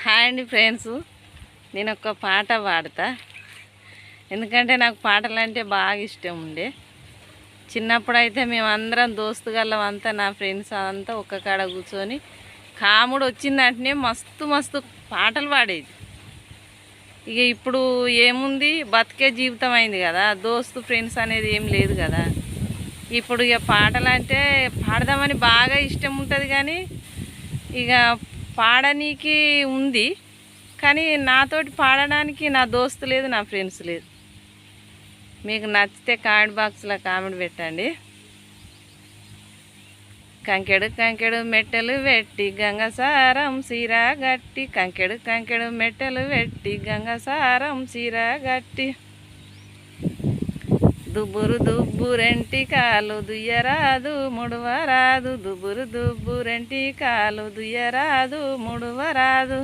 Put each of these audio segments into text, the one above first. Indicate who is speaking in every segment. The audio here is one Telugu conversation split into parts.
Speaker 1: హాయ్ అండి ఫ్రెండ్స్, నేను ఒక పాట పాడతా. ఎందుకంటే నాకు పాటలు అంటే బాగా ఇష్టం ఉండే. చిన్నప్పుడైతే మేమందరం దోస్తుగల్లం అంతా, నా ఫ్రెండ్స్ అంతా ఒక్క కాడ కూర్చొని కాముడు వచ్చిందంటేనే మస్తు మస్తు పాటలు పాడేది. ఇక ఇప్పుడు ఏముంది, బతికే జీవితం అయింది కదా, దోస్తు ఫ్రెండ్స్ అనేది ఏం లేదు కదా. ఇప్పుడు ఇక పాటలు అంటే పాడదామని బాగా ఇష్టం ఉంటుంది, కానీ ఇక పాడనీకి ఉంది, కానీ నాతోటి పాడడానికి నా దోస్తు లేదు, నా ఫ్రెండ్స్ లేదు. మీకు నచ్చితే కామెంట్ బాక్స్లో కామెంట్ పెట్టండి. కంకెడు కంకెడు మెట్టెలు పెట్టి గంగసారం సీర గట్టి, కంకెడు కంకెడు మెట్టెలు పెట్టి గంగసారం సీర గట్టి, దుబ్బురు దుబ్బురెంటి కాలు దుయ్యరాదు ముడువరాదు, దుబ్బురు దుబ్బురెంటి కాలు దుయ్యరాదు ముడువరాదు,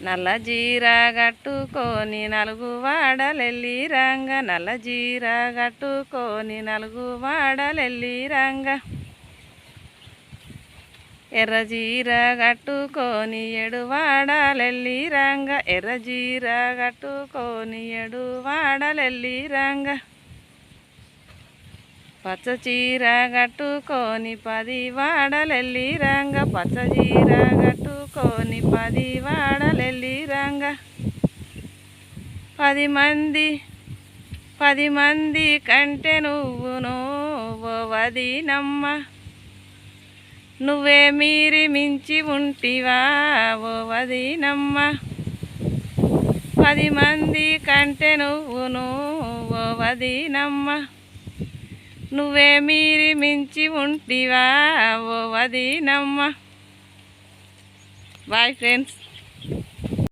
Speaker 1: నల్ల జీర కట్టుకొని నలుగు వాడలెల్లి రంగ, నల్ల జీర కట్టుకొని నలుగు వాడలెల్లి రంగ, ఎర్ర జీర కట్టుకొని ఏడు వాడలెల్లి రంగ, ఎర్ర జీర కట్టుకొని ఏడు వాడలెల్లి రంగ, పచ్చ చీర కట్టుకొని 10 వాడలెల్లి రంగ, పచ్చ చీర కట్టుకొని 10 వాడలెల్లి రంగ, 10 మంది కంటే నువ్వును ఓ వదినమ్మ, నువ్వే మీరి మించి ఉంటివా ఓ వదినమ్మ, 10 మంది కంటే నువ్వును ఓ వదినమ్మ, నువ్వే మీరి మించి ఉంటివా ఓ వదినమ్మ. Boy friends.